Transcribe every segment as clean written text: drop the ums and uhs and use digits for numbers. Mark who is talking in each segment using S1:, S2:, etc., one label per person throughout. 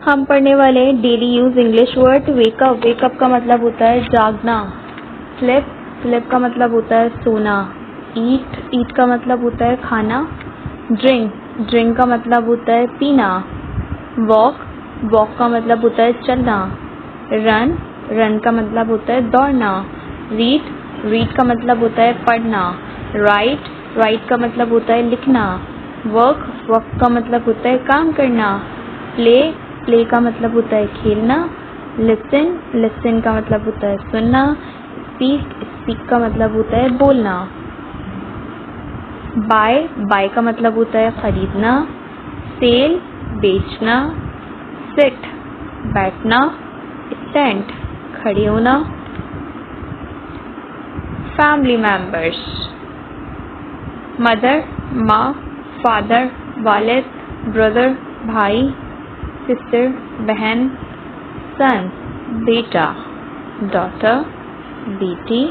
S1: हम पढ़ने वाले daily use English word wake up. Wake up का मतलब होता है जागना। स्लिप, स्लिप का मतलब होता है सोना। ईट, ईट का मतलब होता है खाना। ड्रिंक, ड्रिंक का मतलब होता है पीना। वॉक, वॉक का मतलब होता है चलना। रन, रन का मतलब होता है दौड़ना। रीड, रीड का मतलब होता है पढ़ना। राइट, राइट का मतलब होता है लिखना। वर्क, वर्क का मतलब होता है काम करना। प्ले, प्ले का मतलब होता है खेलना। लिसन, लिसन का मतलब होता है सुनना। स्पीक, स्पीक का मतलब होता है बोलना। बाय, बाय का मतलब होता है खरीदना। सेल, बेचना। सिट, बैठना। स्टैंड, खड़े होना। फैमिली मेंबर्स, मदर, माँ, फादर, वालिद, ब्रदर, भाई, सिस्टर, बहन। सन, बेटा, डॉटर, बेटी।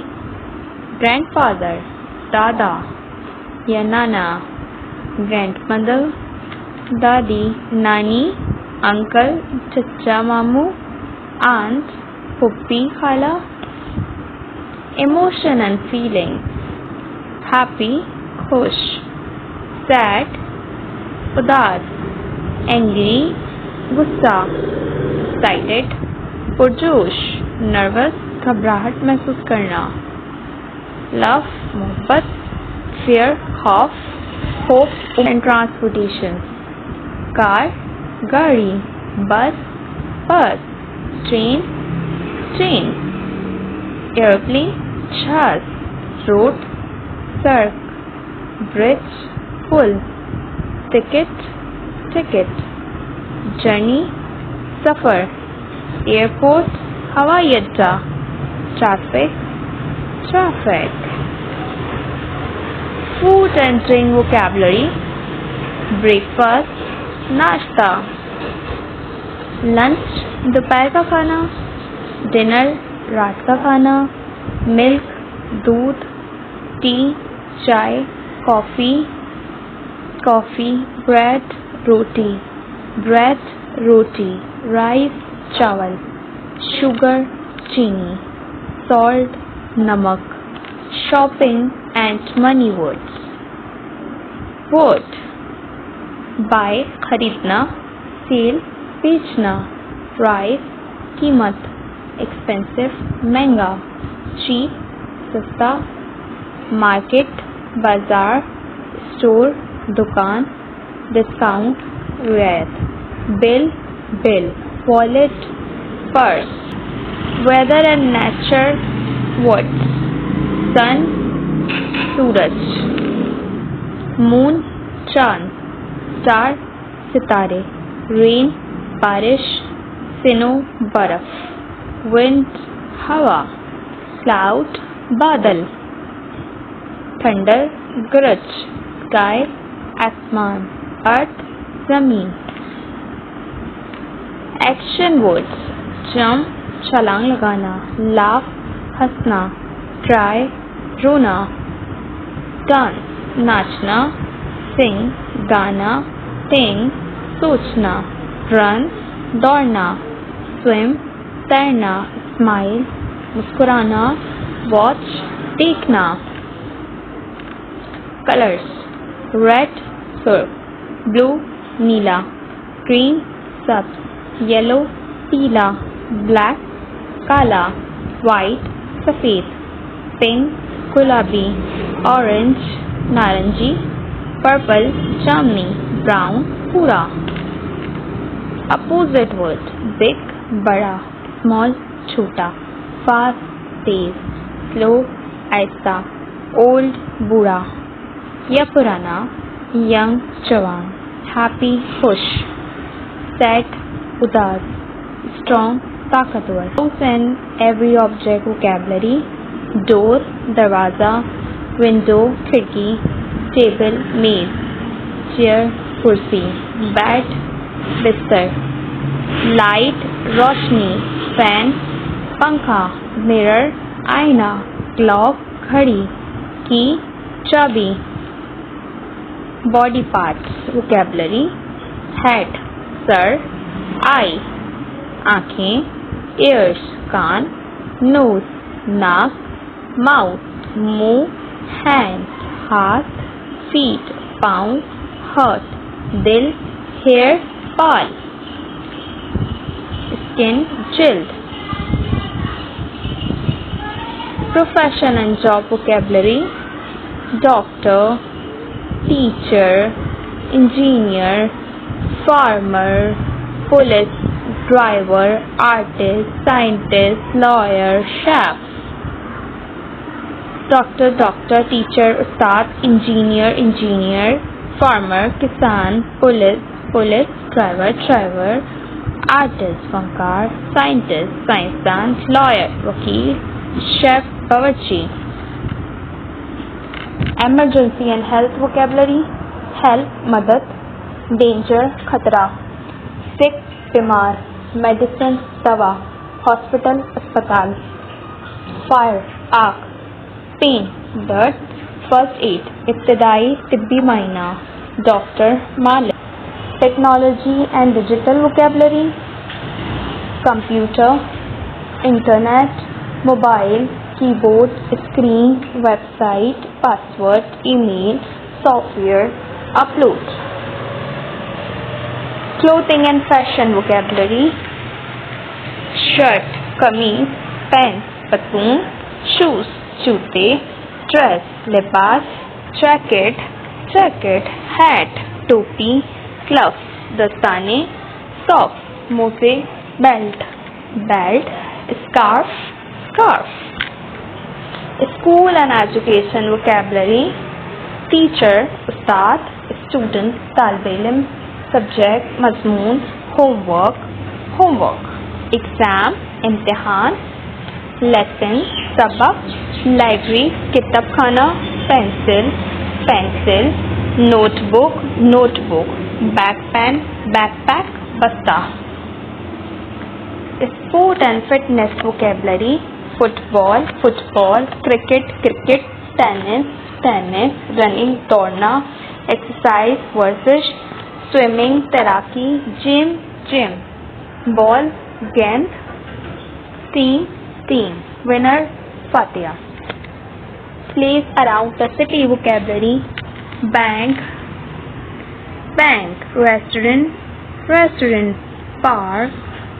S1: ग्रैंडफादर, दादा या नाना। ग्रैंडमदर, दादी, नानी, अंकल, चचा, मामू। आंट, फुप्पी, खाला। इमोशन एंड फीलिंग्स, हैप्पी, खुश। सैड, उदास। एंग्री, गुस्सा। एक्साइटेड, पुरजोश। नर्वस, घबराहट महसूस करना। लव, मोहब्बत। फियर, खौफ। होप एंड ट्रांसपोर्टेशन, कार, गाड़ी। Bus, bus. Train, train. Airplane, जहाज। रोड, सड़क। ब्रिज, पुल। Ticket, ticket. जर्नी, सफर। एयरपोर्ट, हवाई अड्डा। Traffic, traffic. Food and drink vocabulary, breakfast, नाश्ता। लंच, दोपहर का खाना। डिनर, रात का खाना। मिल्क, दूध। टी, चाय, कॉफ़ी, कॉफ़ी। ब्रेड, रोटी। ब्रेड, रोटी। राइस, चावल। शुगर, चीनी। सॉल्ट, नमक। Shopping and money words. Word, buy, खरीदना। सेल, बेचना। प्राइस, कीमत। एक्सपेंसिव, महंगा। चीप, सस्ता। मार्केट, बाजार। स्टोर, दुकान। डिस्काउंट, रियायत। Bill, bill. Wallet, purse. Weather and nature words, sun, सूरज। मून, चांद। स्टार, सितारे। रेन, बारिश। स्नो, बर्फ। विंड, हवा। क्लाउड, बादल। थंडर, गरज। स्काई, आसमान। अर्थ, जमीन। एक्शन वर्ड्स, जंप, छलांग लगाना। लाफ, हंसना। ट्राई, रोना। डांस, नाचना। सिंग, गाना। थिंक, सोचना। रन, दौड़ना। स्विम, तैरना। स्माइल, मुस्कुराना। वॉच, देखना। कलर्स, रेड, सुर्ख। ब्लू, नीला। ग्रीन, सब्ज। येलो, पीला। ब्लैक, काला। वाइट, सफ़ेद। पिंक, गुलाबी। ऑरेंज, नारंगी। पर्पल, जामुनी। ब्राउन, भूरा। अपोजिट वर्ड, बिग, बड़ा। स्मॉल, छोटा। फास्ट, तेज। स्लो, आहिस्ता। ओल्ड, बूढ़ा या पुराना। यंग, जवान। हैप्पी, खुश। सैड, उदास। स्ट्रॉन्ग, ताकतवर। House and every object vocabulary, door, दरवाज़ा। विंडो, खिड़की। टेबल, मेज। चेयर, कुर्सी। बेड, बिस्तर। लाइट, रोशनी। फैन, पंखा। मिरर, आईना। क्लॉक, घड़ी। की, चाबी। बॉडी पार्ट्स वोकैबुलरी, हेड, सर। आई आँखें, ears कान, nose नाक, mouth मुंह, hand हाथ, feet पाँव, heart दिल, hair बाल, skin जिल्द. Profession and job vocabulary: doctor, teacher, engineer, farmer, police, driver, artist, scientist, lawyer, chef. Doctor, doctor, teacher, ustad, engineer, farmer, kisan, police, driver, artist, funkar, scientist, साइंसदान, lawyer, वकील, chef, बावर्ची. Emergency and health vocabulary: help मदद, danger खतरा, sick बीमार, medicine दवा, hospital अस्पताल, fire आग, pain दर्द, first aid इब्तिदाई तिब्बी मायना, doctor मालिक. Technology and digital vocabulary: computer, internet, mobile, keyboard, screen, website, password, email, software, upload. Clothing and fashion vocabulary: shirt kameez, pants पतलून, shoes जूते, dress लिबास, jacket, hat टोपी, gloves दस्ताने, socks मोजे, belt scarf. School and education vocabulary: teacher Ustad, student तालिबे इल्म, subject मज़मून, homework, exam इम्तिहान, lesson सबक, library किताब खाना, pencil, notebook, backpack बस्ता. Sport and fitness vocabulary: football, cricket, tennis, running दौड़ना, exercise वर्जिश, swimming तैराकी, gym, ball गेंद, team winner Fatiha. Place around the city vocabulary: bank, restaurant, park,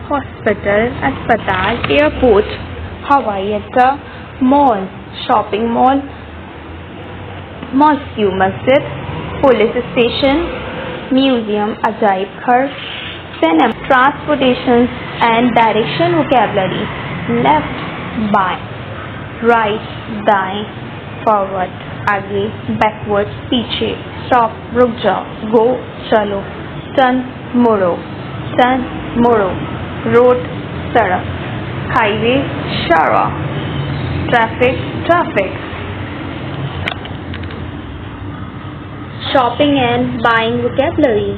S1: hospital, अस्पताल, airport, हवाई अड्डा, mall, shopping mall, mosque मस्जिद, police station, museum अजायब घर, cinema. Transportation and direction vocabulary: left बाएं, right दाएं, forward आगे, backward पीछे, stop रुक जाओ, go चलो, turn मुड़ो, road सड़क, highway शाहरा, traffic. Shopping and buying vocabulary: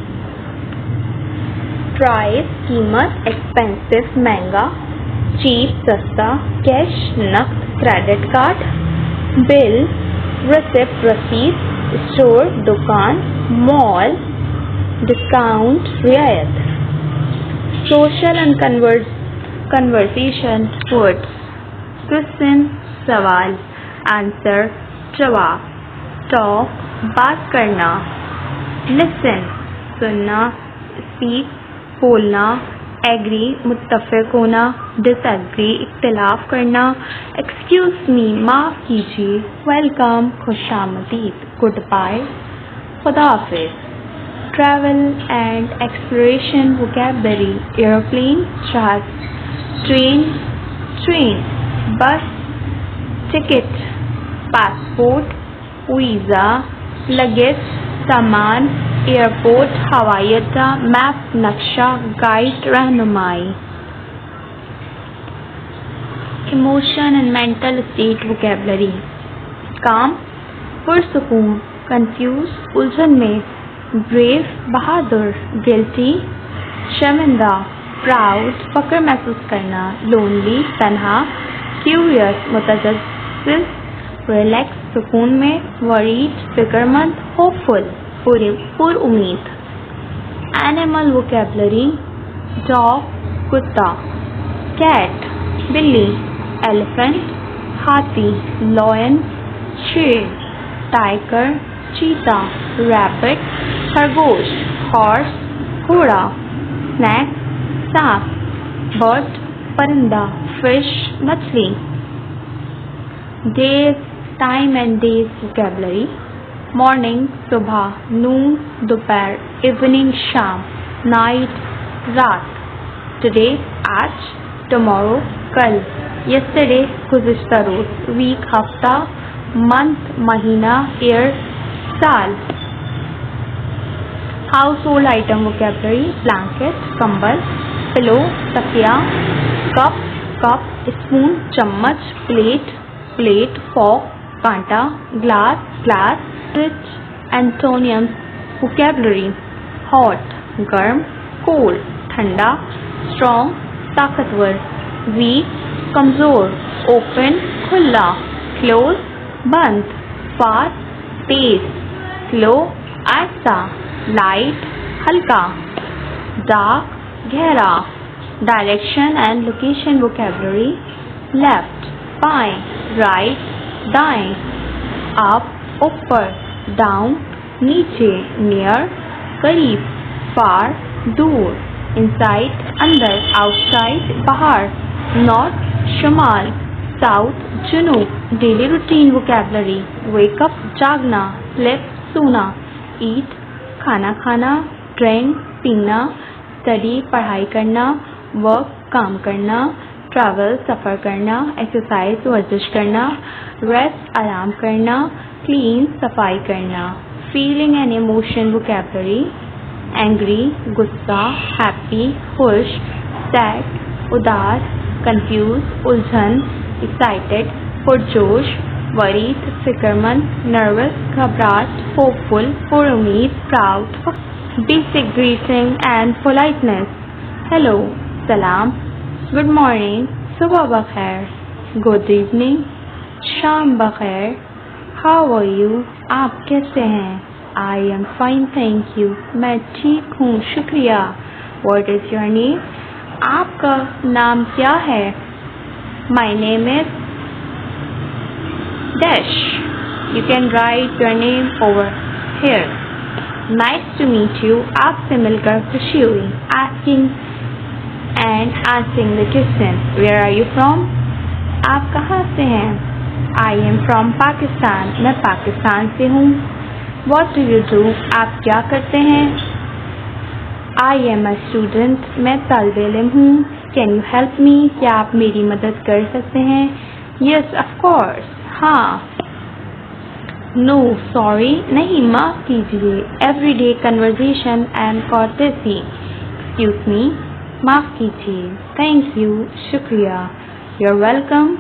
S1: price कीमत, expensive महंगा, cheap सस्ता, cash नकद, credit card, bill receipt रसीद, store दुकान, mall discount रियायत. Social and conversation words: question सवाल, answer जवाब, talk बात करना, listen सुनना, speak बोलना, agree मुत्तफ़िक़ होना, disagree इख्तिलाफ करना, excuse me माफ़ कीजिए, welcome खुशामदीद, goodbye खुदा हाफ़िज़. Travel and exploration vocabulary: airplane जहाज, train, bus, ticket, passport, visa, luggage सामान, एयरपोर्ट हवाई अड्डा, मैप नक्शा, गाइड रहनुमाई. Emotion and mental state vocabulary: काम पुरसुकून, कंफ्यूज उलझन में, ब्रेव बहादुर, गिल्टी शर्मिंदा, प्राउड फख्र महसूस करना, लोनली तन्हा, क्यूरियस मुतजस्सिस, रिलैक्स सुकून में, वरीड फिक्रमंद, होपफुल पुर उम्मीद. एनिमल वोकैबुलरी: डॉग कुत्ता, कैट बिल्ली, एलिफेंट हाथी, लॉयन शेर, टाइगर चीता, रैबिट खरगोश, हॉर्स घोड़ा, स्नैक सांप, बर्ड परिंदा, फिश मछली। Days time and days vocabulary morning सुबह, नून दोपहर, इवनिंग शाम, नाइट रात, टुडे आज, टुमारो कल, यस्टरडे गुज़िश्ता रोज, वीक हफ्ता, मंथ महीना, ईयर साल। House hold item vocabulary blanket कंबल, पिलो तकिया, कप स्पून चम्मच, प्लेट फॉर्क कांटा, ग्लास फ्रिज। एंटोनियम्स वोकैबुलरी हॉट गर्म, कोल्ड ठंडा, स्ट्रॉन्ग ताकतवर, वीक कमजोर, ओपन खुला, क्लोज बंद, फास्ट तेज, स्लो आहिस्ता, लाइट हल्का, डार्क गहरा। Direction and location vocabulary left बाएं, राइट दाएं, अप ऊपर, डाउन नीचे, नियर करीब, फार दूर, इनसाइड अंदर, आउटसाइड बाहर, नॉर्थ शुमाल, साउथ जुनूब। डेली रूटीन वोकैबुलरी वेकअप जागना, स्लीप सोना, ईट खाना खाना, ड्रिंक पीना, स्टडी पढ़ाई करना, वर्क काम करना, ट्रैवल सफ़र करना, एक्सरसाइज वर्जिश करना, रेस्ट आराम करना, क्लीन सफाई करना। Feeling and emotion vocabulary angry गुस्सा, हैप्पी खुश, सैड उदास, कंफ्यूज उलझन, एक्साइटेड पुरजोश, वरीड फिक्रमंद, नर्वस घबराहट, होपफुल पुरुमीद, proud. Basic greeting and politeness hello सलाम, गुड मॉर्निंग सुबह बखैर, गुड इवनिंग शाम बखैर, हाउ आर यू आप कैसे हैं? I am fine thank you मैं ठीक हूँ शुक्रिया। व्हाट इज योर नेम आपका नाम क्या है? My name is dash, you can write your name over here. Nice to meet you आपसे मिलकर खुशी हुई। Asking and answering the question where are you from आप कहाँ से हैं? आई एम फ्रॉम पाकिस्तान मैं पाकिस्तान से हूँ। वॉट डू यू डू आप क्या करते हैं? आई एम अ स्टूडेंट मैं तालिबे इल्म हूँ। कैन यू हेल्प मी क्या आप मेरी मदद कर सकते हैं? यस ऑफ कोर्स हाँ। नो सॉरी नहीं माफ़ कीजिए। Everyday conversation and courtesy excuse me माफ़ कीजिए। थैंक यू शुक्रिया। यूर वेलकम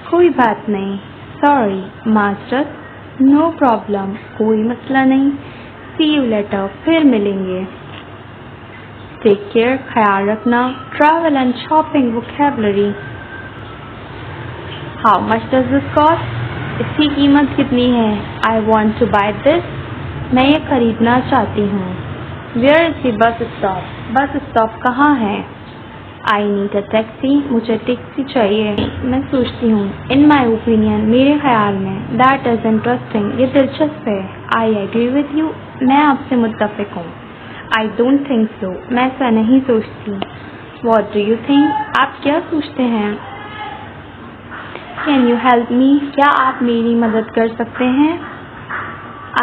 S1: कोई बात नहीं। सॉरी माजरत नो प्रॉब्लम कोई मसला नहीं। सी यू लेटर फिर मिलेंगे। टेक केयर ख्याल रखना। Travel and shopping vocabulary how much does this cost इसकी कीमत कितनी है? I want to buy this मैं ये खरीदना चाहती हूँ। Where is the bus stop कहाँ है? आई नीड अ टैक्सी मुझे टैक्सी चाहिए। मैं सोचती हूँ इन माई ओपिनियन मेरे ख्याल में दैट इज इंटरेस्टिंग ये दिलचस्प है। आई एग्री विद यू मैं आपसे मुत्तफिक हूँ। आई डोंट थिंक सो मैं ऐसा नहीं सोचती। वॉट डू यू थिंक आप क्या सोचते हैं? कैन यू हेल्प मी क्या आप मेरी मदद कर सकते हैं?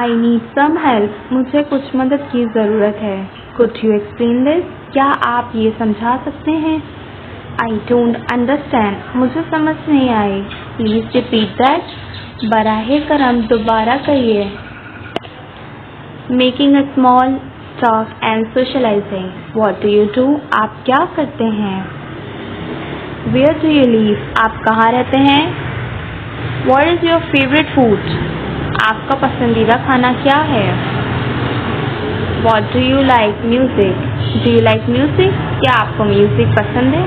S1: आई नीड सम हेल्प मुझे कुछ मदद की ज़रूरत है। कुड यू एक्सप्लेन दिस क्या आप ये समझा सकते हैं? आई डोंट अंडरस्टैंड मुझे समझ नहीं आई। प्लीज़ रिपीट दैट बराहे करम दोबारा कहिए। Making a small talk and socialising what do you do आप क्या करते हैं? वेयर डू यू लिव आप कहाँ रहते हैं? What is your favourite food आपका पसंदीदा खाना क्या है? What do you like music? Do you like music? क्या आपको म्यूजिक पसंद है?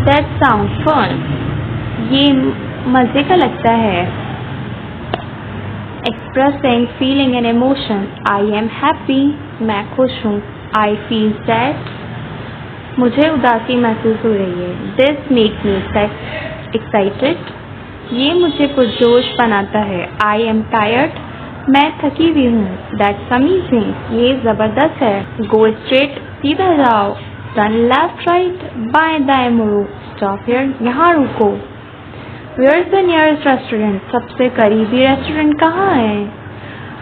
S1: That sounds fun. ये मज़े का लगता है। Expressing feeling and emotion. I am happy. मैं खुश हूँ। I feel sad. मुझे उदासी महसूस हो रही है। This make me excited. ये मुझे पुरजोश बनाता है। I am tired. मैं थकी हुई हूँ। That's amazing. ये ज़बरदस्त है। Go straight. सीधा जाओ। Turn left right. बाएं दाएं मुड़ो। Stop here. यहाँ रुको। Where is the nearest restaurant? सबसे करीबी रेस्टोरेंट कहाँ है?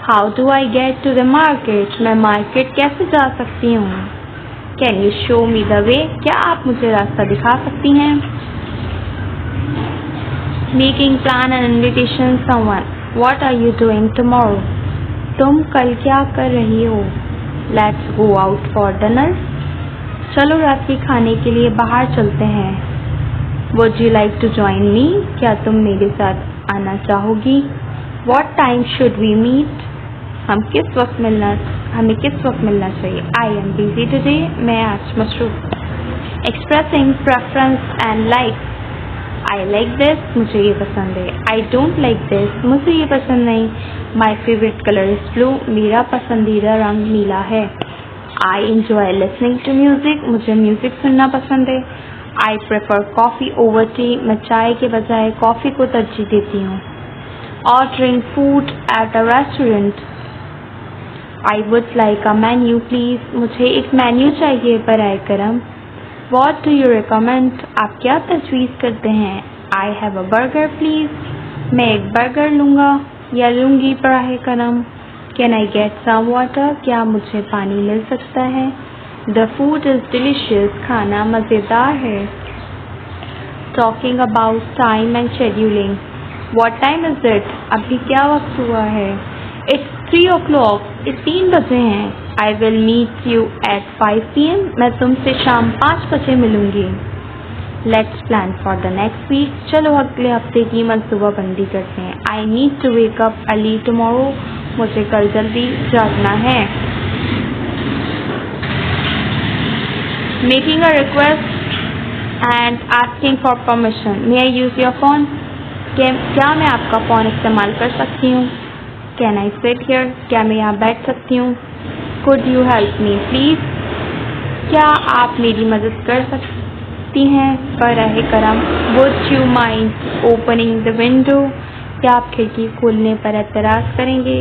S1: How do I get to the market? मैं मार्केट कैसे जा सकती हूँ? Can you show me the way? क्या आप मुझे रास्ता दिखा सकती हैं? Making plan and invitation someone. What are you doing tomorrow? तुम कल क्या कर रही हो? Let's go out for dinner. चलो रात के खाने के लिए बाहर चलते हैं। Would you like to join me? क्या तुम मेरे साथ आना चाहोगी? What time should we meet? हमें किस वक्त मिलना चाहिए? I am busy today. मैं आज मसरूफ। Expressing preference and like. I like this. मुझे ये पसंद है। I don't like this. मुझे ये पसंद नहीं। My favourite colour is blue. मेरा पसंदीदा रंग नीला है। I enjoy listening to music. मुझे म्यूजिक सुनना पसंद है। I prefer coffee over tea. मैं चाय के बजाय कॉफ़ी को तरजीह देती हूँ। Ordering food at a restaurant. I would like a menu please. मुझे एक मेन्यू चाहिए बराए करम। What do you recommend? आप क्या तजवीज़ करते हैं? I have a burger please. मैं एक बर्गर लूँगा या लूँगी बराए करम। Can I get some water? क्या मुझे पानी मिल सकता है? The food is delicious. खाना मज़ेदार है। Talking about time and scheduling. What time is it? अभी क्या वक्त हुआ है? It's 3 o'clock. 3 बजे हैं। I will meet you at 5 p.m. मैं तुमसे शाम 5 बजे मिलूँगी। Let's plan for the next week. चलो अगले हफ्ते की मंसूबाबंदी करते हैं। I need to wake up early tomorrow. मुझे कल जल्दी जागना है। Making a request and asking for permission. May I use your phone? क्या मैं आपका फ़ोन इस्तेमाल कर सकती हूँ? Can I sit here? क्या मैं यहाँ बैठ सकती हूँ? Could you help me please? क्या आप मेरी मदद कर सकती हैं बराए करम? Would you mind opening the window? क्या आप खिड़की खोलने पर एतराज़ करेंगे?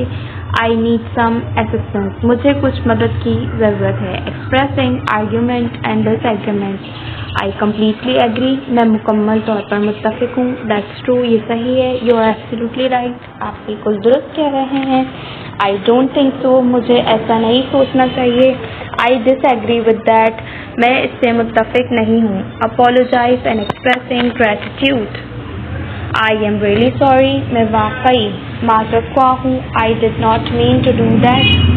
S1: I need some assistance. मुझे कुछ मदद की ज़रूरत है। Expressing argument and disagreement. I completely agree. मैं मुकम्मल तौर पर मुत्तफ़िक हूँ। That's true. ये सही है। You're absolutely right. आप बिल्कुल दुरुस्त कह रहे हैं। I don't think so. मुझे ऐसा नहीं सोचना चाहिए। I disagree with that. मैं इससे मुत्तफ़िक नहीं हूँ। Apologize and expressing gratitude. I am really sorry. मैं वाकई माज़रत ख्वाह हूँ। I did not mean to do that.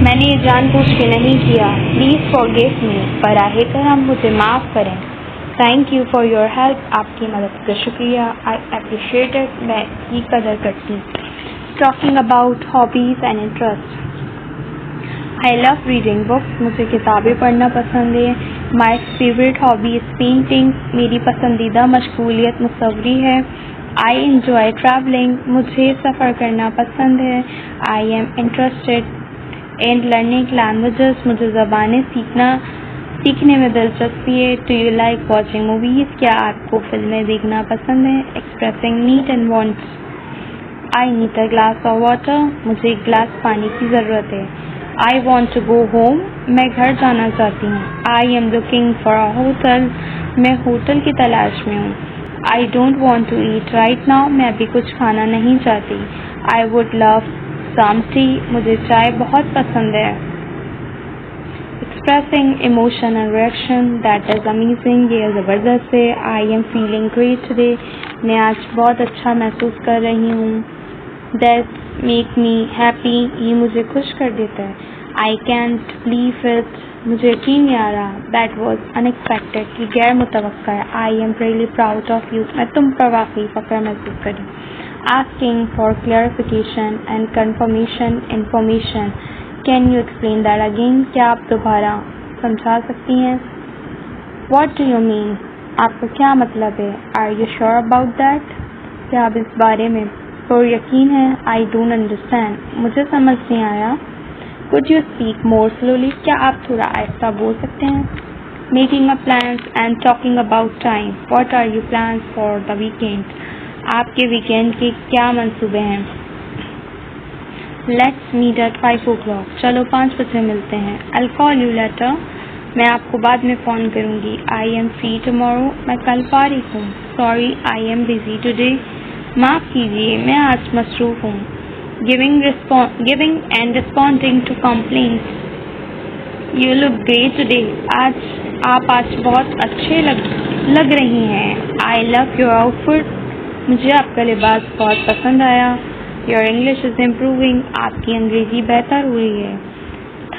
S1: मैंने ये जानबूझ के नहीं किया। Please forgive me. बराए करम मुझे माफ़ करें। Thank you for your help. आपकी मदद का शुक्रिया। I appreciate it. मैं इसकी कदर करती हूँ। Talking about hobbies and interests. I love reading books. मुझे किताबें पढ़ना पसंद है। My favorite hobby is painting. मेरी पसंदीदा मशगूलियत मुसव्वरी है। I enjoy traveling. मुझे सफ़र करना पसंद है। I am interested in learning languages. मुझे ज़बानें सीखने में दिलचस्पी है। Do you like watching movies? क्या आपको फिल्में देखना पसंद है? Expressing need and wants. I need a glass of water. मुझे एक गिलास पानी की ज़रूरत है। I want to go home. मैं घर जाना चाहती हूँ। I am looking for a hotel. मैं होटल की तलाश में हूँ। I don't want to eat right now. मैं अभी कुछ खाना नहीं चाहती। I would love some tea. मुझे चाय बहुत पसंद है। Expressing emotion and reaction. That is amazing. ये ज़बरदस्त है। I am feeling great today. मैं आज बहुत अच्छा महसूस कर रही हूँ। That make me happy. ये मुझे खुश कर देता है। I can't believe it. मुझे यकीन नहीं आ रहा। That was unexpected. ये गैर मुतवक्का है। I am really proud of you. मैं तुम पर वाकई फ़ख्र महसूस करी। Asking for clarification and confirmation information. Can you explain that again? क्या आप दोबारा समझा सकती हैं? What do you mean? आपका क्या मतलब है? Are you sure about that? क्या आप इस बारे में पर यकीन है? I don't understand. मुझे समझ नहीं आया। Could you speak more slowly? क्या आप थोड़ा आहिस्ता बोल सकते हैं? Making a plans and talking about time. What are you plans for the weekend? आपके वीकेंड के क्या मंसूबे हैं? Let's meet at 5 o'clock. चलो 5 बजे मिलते हैं. I'll call you later. मैं आपको बाद में फ़ोन करूँगी. I am free tomorrow. मैं कल फारिग हूँ. Sorry, I am busy today. माफ़ कीजिए, मैं आज मसरूफ़ हूँ. Giving and responding to complaints. You look great today. आप आज बहुत अच्छे लग रही हैं. I love your outfit. मुझे आपका लिबास बहुत पसंद आया. Your English is improving. आपकी अंग्रेज़ी बेहतर हो रही है.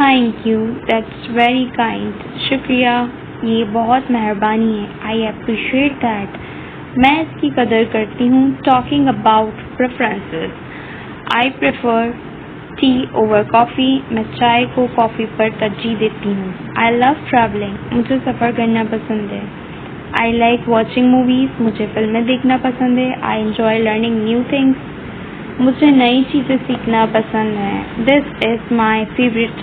S1: Thank you. That's very kind. शुक्रिया, ये बहुत मेहरबानी है. I appreciate that. मैं इसकी कदर करती हूँ. Talking about preferences. I prefer tea over coffee. मैं चाय को कॉफ़ी पर तरजीह देती हूँ. I love traveling. मुझे सफ़र करना पसंद है. I like watching movies. मुझे फिल्में देखना पसंद है. I enjoy learning new things. मुझे नई चीज़ें सीखना पसंद है. This is my favorite